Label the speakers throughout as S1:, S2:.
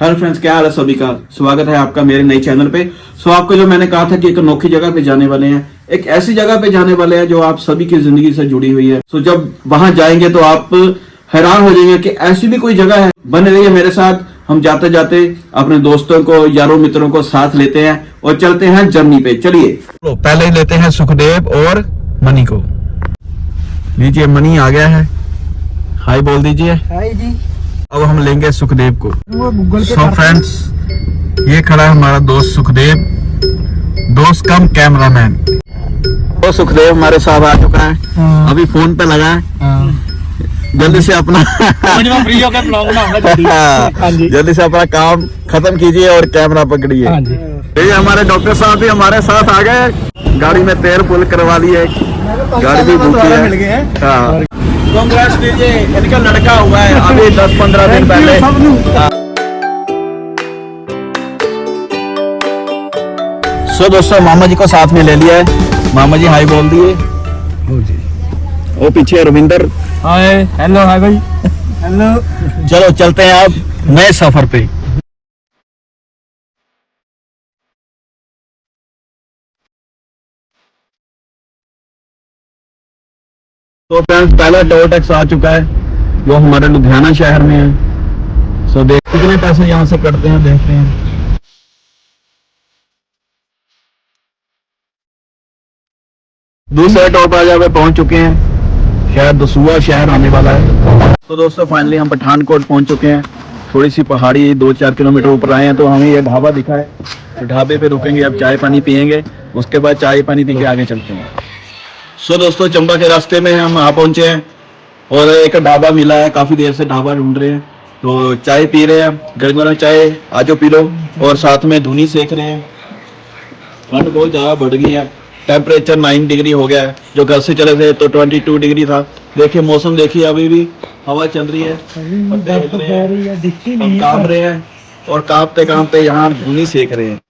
S1: Hello friends, क्या हाल है सभी का। स्वागत है आपका मेरे नए चैनल पे। आपको जो मैंने कहा था कि एक अनोखी जगह पे जाने वाले हैं, एक ऐसी जगह पे जाने वाले हैं जो आप सभी की जिंदगी से जुड़ी हुई है। जब वहां जाएंगे तो आप हैरान हो जाएंगे कि ऐसी भी कोई जगह है। बने रहिए मेरे साथ। हम जाते जाते अपने दोस्तों को, यारों मित्रों को साथ लेते हैं और चलते हैं जर्नी पे। चलिए पहले ही लेते हैं सुखदेव और मनी को। लीजिए, मनी आ गया है, हाय बोल दीजिए।
S2: हाय जी।
S1: अब हम लेंगे सुखदेव को।
S2: वो गूगल पे
S1: फ्रेंड्स, ये खड़ा है हमारा दोस्त सुखदेव, दोस्त कम कैमरामैन। तो सुखदेव हमारे साथ आ चुका है। अभी फोन पे लगा है। जल्दी से अपना
S2: फ्री होकर ब्लॉग बनाऊंगा
S1: जल्दी से अपना काम खत्म कीजिए और कैमरा पकड़िए। ये हमारे डॉक्टर साहब भी हमारे साथ आ गए। गाड़ी में तेल फुल करवा लिए, गाड़ी भी बुक है। कांग्रेस लीजिए, इनका लड़का हुआ है अभी 10-15 दिन पहले। दोस्तों, मामा जी को साथ में ले लिया है। मामा जी हाय बोल दिए। वो पीछे रविंदर,
S2: हाय। हेलो हाय भाई। हेलो।
S1: चलो चलते हैं अब नए सफर पे। तो फ्रेंड्स, पहला टोल टैक्स आ चुका है जो हमारे लुधियाना शहर में है। देख कितने पैसे यहाँ से कटते हैं, देखते हैं। दूसरे टोल प्लाजा पे पहुंच चुके हैं, शायद दसूहा शहर आने वाला है। तो दोस्तों, फाइनली हम पठानकोट पहुंच चुके हैं। थोड़ी सी पहाड़ी 2-4 किलोमीटर ऊपर आए हैं तो हमें ये ढाबा दिखा है। तो ढाबे पे रुकेंगे, अब चाय पानी पियेंगे, उसके बाद चाय पानी पी के आगे चलते हैं। दोस्तों, चंबा के रास्ते में हम आ पहुंचे हैं और एक ढाबा मिला है। काफी देर से ढाबा ढूंढ रहे हैं, तो चाय पी रहे हैं, गर्म गर्म चाय, आजो पी लो। और साथ में धुनी सेक रहे हैं। ठंड बहुत ज्यादा बढ़ गई है, टेम्परेचर 9 डिग्री हो गया है। जो घर से चले थे तो 22 डिग्री था। देखिए मौसम, देखिए अभी भी हवा चल रही है, पत्ते हिल रहे हैं, हम कांप रहे हैं और कांपते कांपते यहाँ धुनी सेक रहे हैं।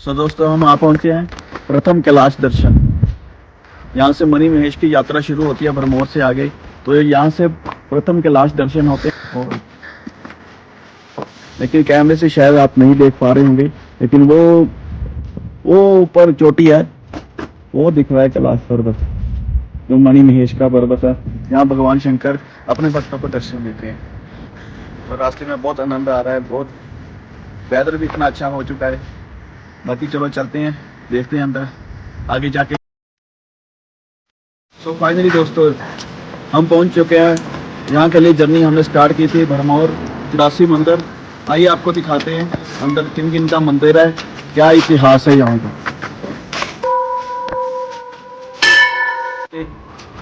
S1: दोस्तों, हम आ पहुंचे हैं प्रथम कैलाश दर्शन। यहाँ से मणि महेश की यात्रा शुरू होती है भरमौर से आगे। तो यहाँ से प्रथम कैलाश दर्शन होते हैं। और लेकिन कैमरे से शायद आप नहीं देख पा रहे होंगे, लेकिन वो ऊपर चोटी है, वो दिख रहा है कैलाश पर्वत, जो मणि महेश का पर्वत है। यहाँ भगवान शंकर अपने भक्तों को दर्शन देते हैं। तो रास्ते में बहुत आनंद आ रहा है, बहुत वेदर भी इतना अच्छा हो चुका है। बाकी चलो चलते हैं, देखते हैं अंदर आगे जाके। फाइनली दोस्तों, हम पहुंच चुके हैं। यहाँ के लिए जर्नी हमने स्टार्ट की थी भरमौर 84 मंदिर। आइए आपको दिखाते हैं अंदर किन किन का मंदिर है, क्या इतिहास है यहाँ का।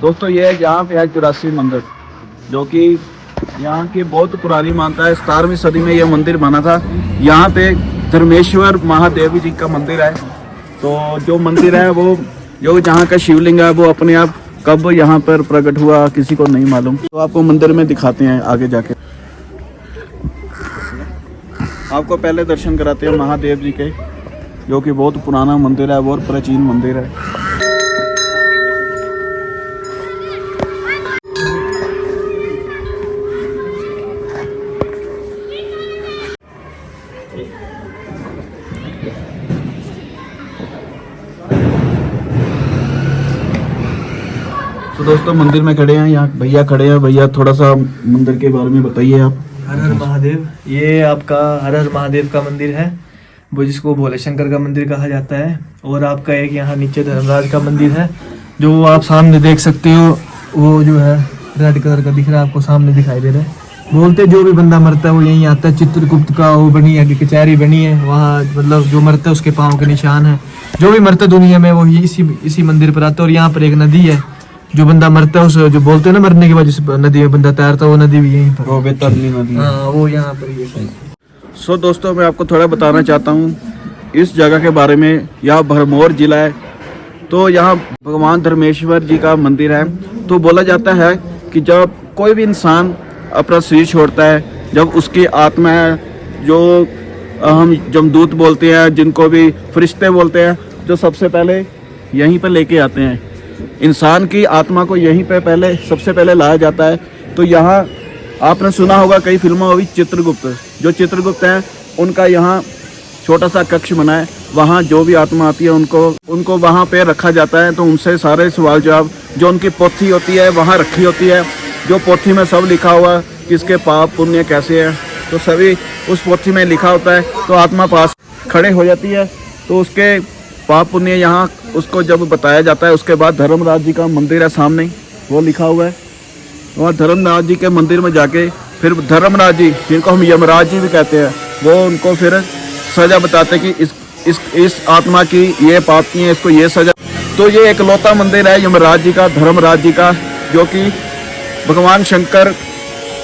S1: दोस्तों ये यहाँ पे है 84 मंदिर, जो कि यहाँ की बहुत पुरानी मान्यता है। 17वीं सदी में यह मंदिर बना था। यहाँ पे धर्मेश्वर महादेव जी का मंदिर है। तो जो मंदिर है वो जो जहाँ का शिवलिंग है वो अपने आप कब यहाँ पर प्रकट हुआ किसी को नहीं मालूम। तो आपको मंदिर में दिखाते हैं आगे जाके। आपको पहले दर्शन कराते हैं महादेव जी के, जो कि बहुत पुराना मंदिर है, बहुत प्राचीन मंदिर है। तो दोस्तों मंदिर में खड़े हैं, यहाँ भैया खड़े हैं। भैया थोड़ा सा मंदिर के बारे में बताइए आप।
S3: हर हर महादेव, ये आपका हर हर महादेव का मंदिर है, वो जिसको भोले शंकर का मंदिर कहा जाता है। और आपका एक यहाँ नीचे धर्मराज का मंदिर है, जो आप सामने देख सकते हो। वो जो है रेड कलर का दिख रहा है आपको, सामने दिखाई दे रहा है। बोलते जो भी बंदा मरता है वो यहीं आता है। चित्रगुप्त का वो बनी है, कचहरी बनी है वहाँ, मतलब जो मरता है उसके पाँव के निशान है। जो भी मरता है दुनिया में वो इसी मंदिर पर आता है। और यहाँ पर एक नदी है, जो बंदा मरता है उस जो बोलते हैं ना मरने के बाद जिस नदी में बंदा तैरता है, वो नदी भी यहीं पर,
S1: वो बेतरनी नदी।
S3: हाँ वो यहाँ पर ये है।
S1: सो दोस्तों मैं आपको थोड़ा बताना चाहता हूँ इस जगह के बारे में। यह भरमौर जिला है। तो यहाँ भगवान धर्मेश्वर जी का मंदिर है। तो बोला जाता है कि जब कोई भी इंसान अपना शरीर छोड़ता है, जब उसकी आत्मा जो हम जमदूत बोलते हैं, जिनको भी फरिश्ते बोलते हैं, जो सबसे पहले यहीं पर लेके आते हैं। इंसान की आत्मा को यहीं पे पहले सबसे पहले लाया जाता है। तो यहाँ आपने सुना होगा कई फिल्मों में भी चित्रगुप्त, जो चित्रगुप्त हैं उनका यहाँ छोटा सा कक्ष बना है। वहाँ जो भी आत्मा आती है उनको वहाँ पे रखा जाता है। तो उनसे सारे सवाल जवाब, जो उनकी पोथी होती है वहाँ रखी होती है। जो पोथी में सब लिखा हुआ किसके पाप पुण्य कैसे है, तो सभी उस पोथी में लिखा होता है। तो आत्मा पास खड़े हो जाती है, तो उसके पाप पुण्य यहाँ उसको जब बताया जाता है। उसके बाद धर्मराज जी का मंदिर है सामने, वो लिखा हुआ है। और धर्मराज जी के मंदिर में जाके फिर धर्मराज जी, जिनको हम यमराज जी भी कहते हैं, वो उनको फिर सजा बताते हैं कि इस आत्मा की ये पाप की है, इसको ये सजा। तो ये एकलौता मंदिर है यमराज जी का, धर्मराज जी का, जो कि भगवान शंकर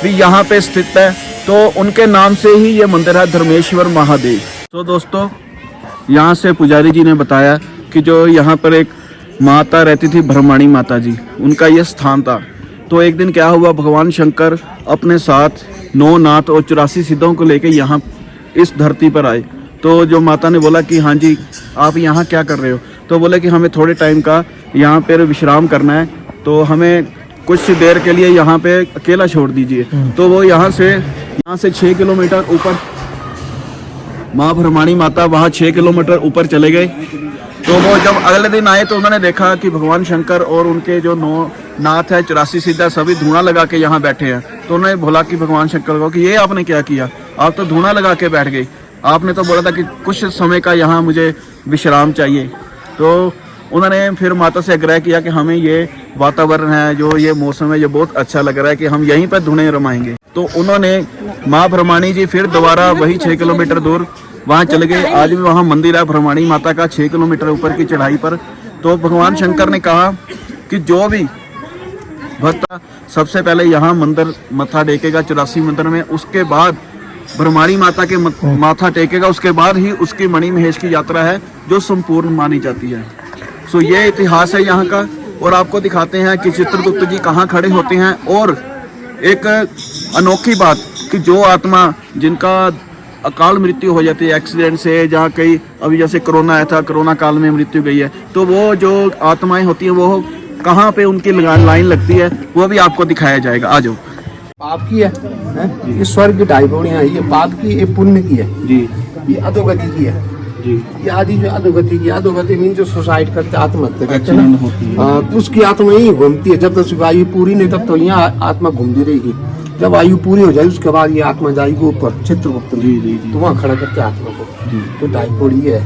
S1: भी यहाँ पे स्थित है। तो उनके नाम से ही ये मंदिर है धर्मेश्वर महादेव। तो दोस्तों यहाँ से पुजारी जी ने बताया कि जो यहाँ पर एक माता रहती थी, भरमाणी माता जी, उनका ये स्थान था। तो एक दिन क्या हुआ, भगवान शंकर अपने साथ 9 नाथ और 84 सिद्धों को लेकर यहाँ इस धरती पर आए। तो जो माता ने बोला कि हाँ जी आप यहाँ क्या कर रहे हो। तो बोले कि हमें थोड़े टाइम का यहाँ पर विश्राम करना है, तो हमें कुछ देर के लिए यहाँ पे अकेला छोड़ दीजिए। तो वो यहाँ से 6 किलोमीटर ऊपर, माँ भरमाणी माता वहाँ 6 किलोमीटर ऊपर चले गए। तो वो जब अगले दिन आए तो उन्होंने देखा कि भगवान शंकर और उनके जो 9 नाथ है, 84 सिद्धा, सभी धुआं लगा के यहाँ बैठे हैं। तो उन्होंने बोला कि भगवान शंकर को कि ये आपने क्या किया, आप तो धुआं लगा के बैठ गए, आपने तो बोला था कि कुछ समय का यहाँ मुझे विश्राम चाहिए। तो उन्होंने फिर माता से आग्रह किया कि हमें ये वातावरण है, जो ये मौसम है, ये बहुत अच्छा लग रहा है कि हम यहीं पर धुएं रमाएंगे। तो उन्होंने माँ भरमाणी जी फिर दोबारा वही 6 किलोमीटर दूर वहाँ चले गए। आज भी वहाँ मंदिर है भरमाणी माता का 6 किलोमीटर ऊपर की चढ़ाई पर। तो भगवान शंकर ने कहा कि जो भी भक्त सबसे पहले यहाँ मंदिर मत्था टेकेगा 84 मंदिर में, उसके बाद भरमाणी माता के माथा टेकेगा, उसके बाद ही उसकी मणि महेश की यात्रा है जो संपूर्ण मानी जाती है। सो ये इतिहास है यहाँ का। और आपको दिखाते हैं कि चित्रगुप्त जी कहाँ खड़े होते हैं। और एक अनोखी बात कि जो आत्मा जिनका अकाल मृत्यु हो जाती है एक्सीडेंट से, जहाँ कई अभी जैसे कोरोना आया था, कोरोना काल में मृत्यु गई है, तो वो जो आत्माएं होती हैं वो कहाँ पे उनकी लाइन लगती है वो भी आपको दिखाया जाएगा। आ जाओ।
S4: पाप की है, ये स्वर्ग की ढाई पौड़ियां है। ये पाप की, ये पुण्य की है
S1: जी,
S4: ये अधोगति की है
S1: जी।
S4: ये आदि जो अधोगति की, अधोगति मीन जो सुसाइड करते, आत्महत्या करते
S1: एक्सीडेंट होती है।
S4: तो उसकी आत्मा यही घूमती है जब तक आयु पूरी नहीं, तब तो यहाँ आत्मा घूमती रहेगी। जब आयु पूरी हो जाए उसके बाद ये आत्मा जाएगी ऊपर चित्रगुप्त में, तो वहाँ खड़ा करते आत्मा को। तो ढाई पौड़ी है,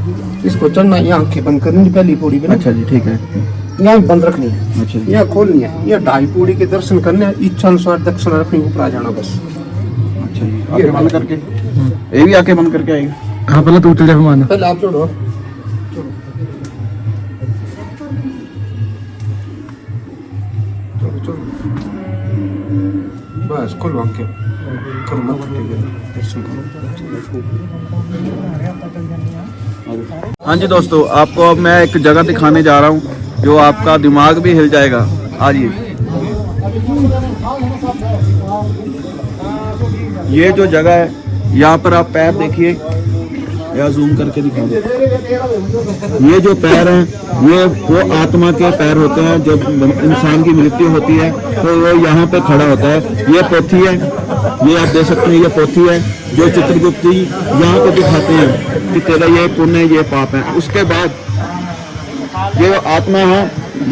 S4: इसको चढ़ना, यहाँ आंखें बंद करनी पहली पौड़ी में।
S1: अच्छा जी, ठीक है।
S4: यहाँ बंद रखनी है,
S1: अच्छा जी।
S4: यहाँ खोलनी है। यहाँ ढाई पौड़ी के दर्शन करने, इच्छा अनुसार दक्षिण रखनी, ऊपर आ जाना बस।
S1: अच्छा जी, आके बंद करके, ये भी आके बंद करके आएगा।
S2: हाँ पहले तो उतर जाए मानो।
S4: पहले आप चढ़ो। बस कुल वाक्य करो मत दर्शन करो।
S1: हाँ जी दोस्तों, आपको अब मैं एक जगह दिखाने जा रहा हूँ जो आपका दिमाग भी हिल जाएगा। आइए, ये जो जगह है, यहाँ पर आप पैर देखिए, या जूम करके दिखा दो। ये जो पैर हैं, ये वो आत्मा के पैर होते हैं। जब इंसान की मृत्यु होती है तो वो यहाँ पे खड़ा होता है। ये पोथी है, ये आप देख सकते हैं, ये पोथी है जो चित्रगुप्त जी यहाँ पे दिखाते हैं कि तेरा ये पुण्य ये पाप है। उसके बाद ये आत्मा है,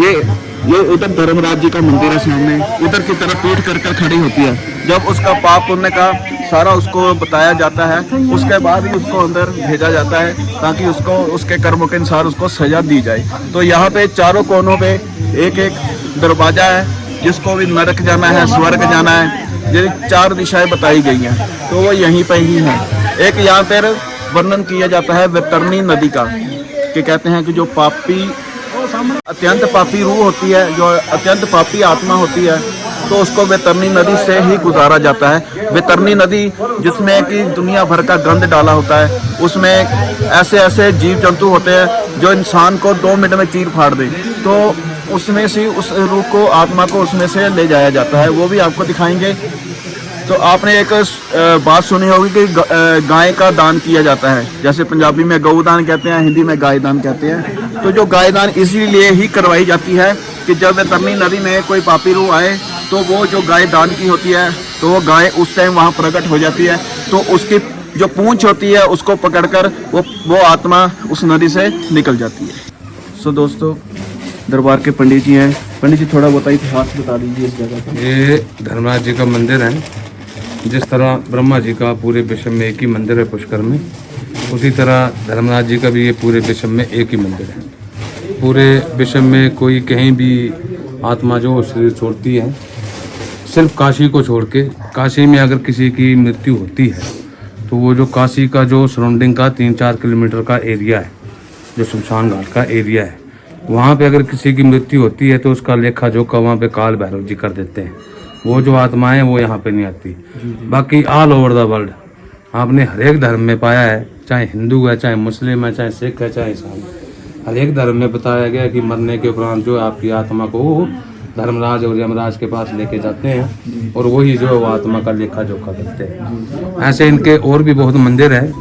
S1: ये उधर धर्मराज जी का मंदिर है सामने, उधर की तरफ पीठ कर कर खड़ी होती है। जब उसका पाप पुण्य का सारा उसको बताया जाता है, उसके बाद ही उसको अंदर भेजा जाता है ताकि उसको उसके कर्मों के अनुसार उसको सजा दी जाए। तो यहाँ पे चारों कोनों पे एक एक दरवाजा है, जिसको भी नरक जाना है, स्वर्ग जाना है, ये 4 दिशाएं बताई गई हैं, तो वो यहीं पे ही है। एक यहाँ पर वर्णन किया जाता है वैतरणी नदी का, कि कहते हैं कि जो पापी अत्यंत पापी रूह होती है, जो अत्यंत पापी आत्मा होती है, तो उसको वैतरणी नदी से ही गुजारा जाता है। वैतरणी नदी जिसमें कि दुनिया भर का गंद डाला होता है, उसमें ऐसे ऐसे जीव जंतु होते हैं जो इंसान को 2 मिनट में चीर फाड़ दे, तो उसमें से उस रूह को, आत्मा को उसमें से ले जाया जाता है। वो भी आपको दिखाएंगे। तो आपने एक बात सुनी होगी कि गाय का दान किया जाता है, जैसे पंजाबी में गऊ दान कहते हैं, हिंदी में गाय दान कहते हैं। तो जो गाय दान इसीलिए ही करवाई जाती है कि जब वैतरणी नदी में कोई पापी रूह आए तो वो जो गाय दान की होती है, तो वो गाय उस टाइम वहाँ प्रकट हो जाती है, तो उसकी जो पूंछ होती है उसको पकड़कर वो आत्मा उस नदी से निकल जाती है। सो दोस्तों, दरबार के पंडित जी हैं। पंडित जी, थोड़ा बहुत इतिहास बता दीजिए इस जगह का।
S5: ये धर्मराज जी का मंदिर है। जिस तरह ब्रह्मा जी का पूरे विश्व में एक ही मंदिर है पुष्कर में, उसी तरह धर्मराज जी का भी ये पूरे विश्व में एक ही मंदिर है। पूरे विश्व में कोई कहीं भी आत्मा जो शरीर छोड़ती है, सिर्फ काशी को छोड़ के, काशी में अगर किसी की मृत्यु होती है तो वो जो काशी का जो सराउंडिंग का 3-4 किलोमीटर का एरिया है, जो शमशान घाट का एरिया है, वहाँ पे अगर किसी की मृत्यु होती है तो उसका लेखा जोखा वहाँ पे काल भैरव जी कर देते हैं। वो जो आत्माएं वो यहाँ पे नहीं आती। बाकी ऑल ओवर द वर्ल्ड आपने हर एक धर्म में पाया है, चाहे हिंदू है, चाहे मुस्लिम है, चाहे सिख है, चाहे ईसाई, हर एक धर्म में बताया गया कि मरने के उपरांत जो आपकी आत्मा को धर्मराज और यमराज के पास लेके जाते हैं और वही जो वो आत्मा का लेखा जोखा करते हैं। ऐसे इनके और भी बहुत मंदिर है,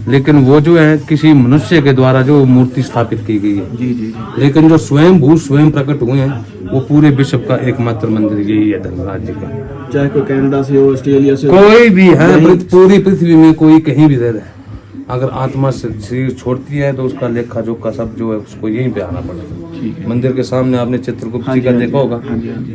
S5: लेकिन वो जो है किसी मनुष्य के द्वारा जो मूर्ति स्थापित की गई है। लेकिन जो स्वयं प्रकट हुए हैं वो पूरे विश्व का एकमात्र मंदिर यही है धर्मराज जी का।
S1: चाहे कोई कनाडा से हो, ऑस्ट्रेलिया से हो,
S5: कोई भी है, पूरी पृथ्वी में कोई कहीं भी रह रहा है, अगर आत्मा शरीर छोड़ती है तो उसका लेखा जोखा सब जो है उसको यहीं पे आना पड़ेगा। मंदिर के सामने आपने चित्रगुप्त जी का देखा होगा,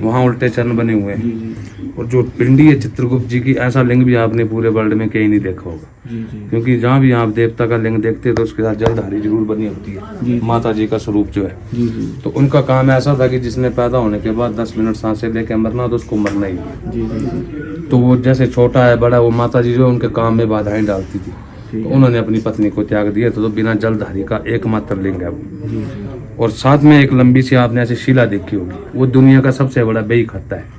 S5: वहाँ उल्टे चरण बने हुए हैं। और जो पिंडी है चित्रगुप्त जी की, ऐसा लिंग भी आपने पूरे वर्ल्ड में कहीं नहीं देखा होगा। क्योंकि जहाँ भी आप देवता का लिंग देखते हैं तो उसके साथ जलधारी जरूर बनी होती है, माता जी का स्वरूप जो है। तो उनका काम ऐसा था कि जिसने पैदा होने के बाद 10 मिनट सांसें लेके मरना तो उसको मरना ही है। तो वो जैसे छोटा है बड़ा, वो माता जी जो उनके काम में बाधाएं डालती थी, तो उन्होंने अपनी पत्नी को त्याग दिया। तो बिना जलधारी का एकमात्र लिंग है वो। और साथ में एक लंबी सी आपने ऐसी शिला देखी होगी, वो दुनिया का सबसे बड़ा बेई खाता है,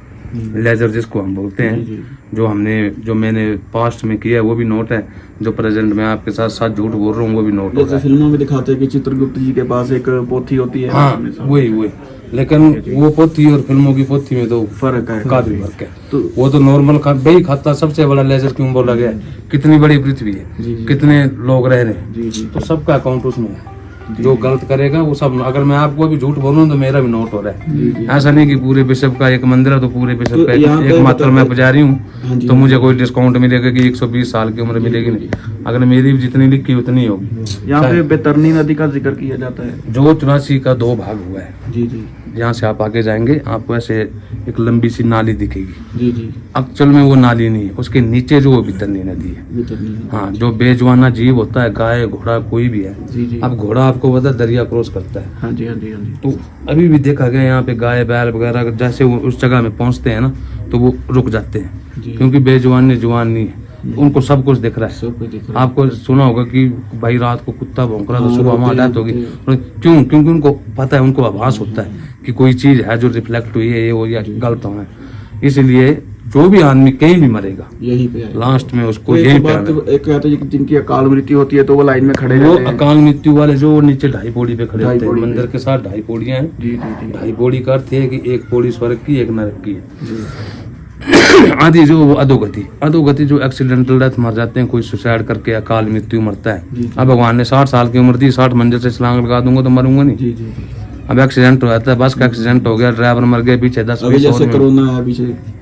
S5: लेजर जिसको हम बोलते हैं। जो मैंने पास्ट में किया है वो भी नोट है, जो प्रेजेंट में आपके साथ साथ झूठ बोल रहा हूँ वो भी नोट है।
S1: जैसे फिल्मों में दिखाते हैं कि चित्रगुप्त जी के पास एक पोथी होती है।
S5: हाँ, वही। लेकिन वो पोथी और फिल्मों की पोथी में तो
S1: फर्क है,
S5: काफी फर्क है।
S1: तो
S5: वो तो नॉर्मल बेई खाता सबसे बड़ा लेजर क्यों बोला गया? कितनी बड़ी पृथ्वी है, कितने लोग रह रहे हैं, तो सबका अकाउंट उसमें है। जो गलत करेगा वो सब, अगर मैं आपको भी झूठ बोलूं तो मेरा भी नोट हो रहा है। ऐसा नहीं कि पूरे विश्व का एक मंदिर है तो पूरे विश्व का एकमात्र मैं पुजारी हूँ तो मुझे कोई डिस्काउंट मिलेगा कि 120 साल की उम्र मिलेगी? नहीं, अगर मेरी जितनी लिखी उतनी होगी।
S1: यहाँ पे वैतरणी नदी का जिक्र किया जाता है,
S5: जो 84 का 2 भाग हुआ है। यहाँ से आप आगे जाएंगे आपको ऐसे एक लंबी सी नाली दिखेगी। एक्चुअल में वो नाली नहीं है, उसके नीचे जो वो वैतरणी नदी है। हाँ, जो बेजुबाना जीव होता है, गाय घोड़ा कोई भी है, अब घोड़ा आपको पता है दरिया क्रॉस करता है।
S1: हाँ जी।
S5: तो अभी भी देखा गया यहाँ पे गाय बैल वगैरह जैसे वो उस जगह में पहुँचते हैं ना तो वो रुक जाते हैं, क्योंकि बेजुबान नहीं है, उनको सब कुछ दिख रहा है। आपको सुना होगा कि भाई रात को कुत्ता भौंक रहा तो सुबह वहाँ डेथ होगी। क्यों? क्योंकि उनको पता है, उनको आभास होता है कि कोई चीज है जो रिफ्लेक्ट हुई है, ये वो या गलत है। इसलिए जो भी आदमी कहीं भी मरेगा
S1: यही पे आएगा।
S5: लास्ट में उसको
S1: तो
S5: यही
S1: एक
S5: पे
S1: बात
S5: आना
S1: तो एक कहते हैं कि जिनकी अकाल मृत्यु होती है तो वो लाइन में खड़े
S5: है। वो
S1: रहते हैं।
S5: अकाल मृत्यु वाले जो नीचे ढाई पौड़ी पे खड़े
S1: ढाई
S5: होते हैं,
S1: पौड़ी पे।
S5: मंदिर के साथ ढाई पौड़ियां हैं।
S1: जी जी जी
S5: ढाई पौड़ी का अर्थ है कि एक पौड़ी स्वर्ग की एक नरक की है।
S1: जी
S5: आधी जो वो अधोगति जो एक्सीडेंटल डेथ मर जाते हैं, कोई सुसाइड करके अकाल मृत्यु मरता है।
S1: जी, जी।
S5: अब भगवान ने 60 साल की उम्र दी, 60 मंजिल से छलांग लगा दूंगा तो मरूंगा नहीं।
S1: जी जी जी।
S5: अब एक्सीडेंट हो जाता है, बस का एक्सीडेंट हो गया, ड्राइवर मर गया, पीछे 10
S1: अभी
S5: 20
S1: जैसे
S5: और में-
S1: कोरोना है पीछे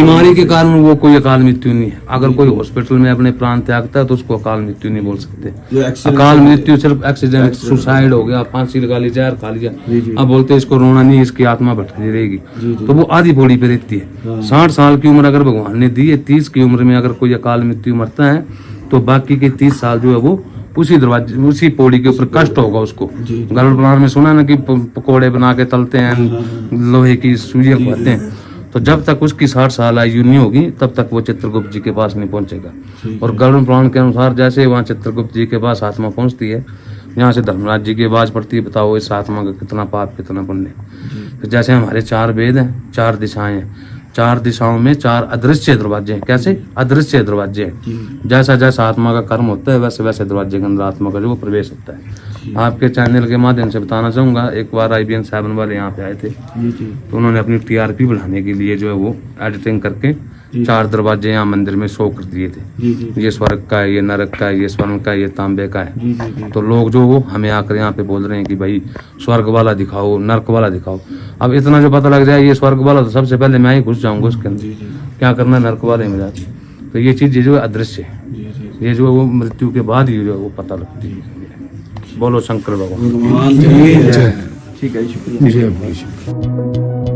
S5: बीमारी के कारण वो कोई अकाल मृत्यु नहीं है। अगर कोई हॉस्पिटल में अपने प्राण त्यागता है तो उसको अकाल मृत्यु नहीं बोल सकते।
S1: जो एक्सीडेंट
S5: अकाल मृत्यु सिर्फ एक्सीडेंट, सुसाइड हो गया, फांसी लगा ली, जहर खा लिया,
S1: जी, जी।
S5: अब बोलते हैं इसको रोना नहीं, इसकी आत्मा भटकती रहेगी,
S1: जी, जी।
S5: तो वो आधी पौड़ी पे रहती है। 60 साल की उम्र अगर भगवान ने दी है, 30 की उम्र में अगर कोई अकाल मृत्यु मरता है तो बाकी के 30 साल जो है वो उसी दरवाजे उसी पौड़ी के ऊपर कष्ट होगा उसको। गरुड़ पुराण में सुना ना कि पकोड़े बना के तलते हैं, लोहे की सुइयां खाते हैं। तो जब तक उसकी 60 साल आयु नहीं होगी तब तक वो चित्रगुप्त जी के पास नहीं पहुंचेगा। और गरुड़ पुराण के अनुसार जैसे वहाँ चित्रगुप्त जी के पास आत्मा पहुंचती है, यहाँ से धर्मराज जी की आवाज पड़ती है, बताओ इस आत्मा का कितना पाप कितना पुण्य। तो जैसे हमारे 4 वेद हैं, 4 दिशाएं हैं, 4 दिशाओं में 4 अदृश्य दरवाजे हैं। कैसे? अदृश्य दरवाजे हैं। जैसा जैसा आत्मा का कर्म होता है वैसे वैसे दरवाजे के अंदर आत्मा का जो वो प्रवेश होता है। आपके चैनल के माध्यम से बताना चाहूंगा, एक बार IBN 7 वाले यहाँ पे आए थे,
S1: जी जी
S5: तो उन्होंने अपनी TRP बढ़ाने के लिए जो है वो एडिटिंग करके 4 दरवाजे यहाँ मंदिर में शो कर दिए थे।
S1: जी जी
S5: ये स्वर्ग का है, ये नरक का है, ये स्वर्ण का है, ये तांबे का है।
S1: जी जी जी।
S5: तो लोग जो वो हमें आकर यहाँ पे बोल रहे हैं कि भाई स्वर्ग वाला दिखाओ, नरक वाला दिखाओ। अब इतना जो पता लग जाए ये स्वर्ग वाला, तो सबसे पहले मैं ही घुस जाऊंगा उसके अंदर, क्या करना नरक वाले में जाके। तो ये चीज जो है अदृश्य है, ये जो है वो मृत्यु के बाद ही जो है वो पता लगती है। बोलो शंकर भगवान।
S1: भगवान जय। ठीक है, शुक्रिया।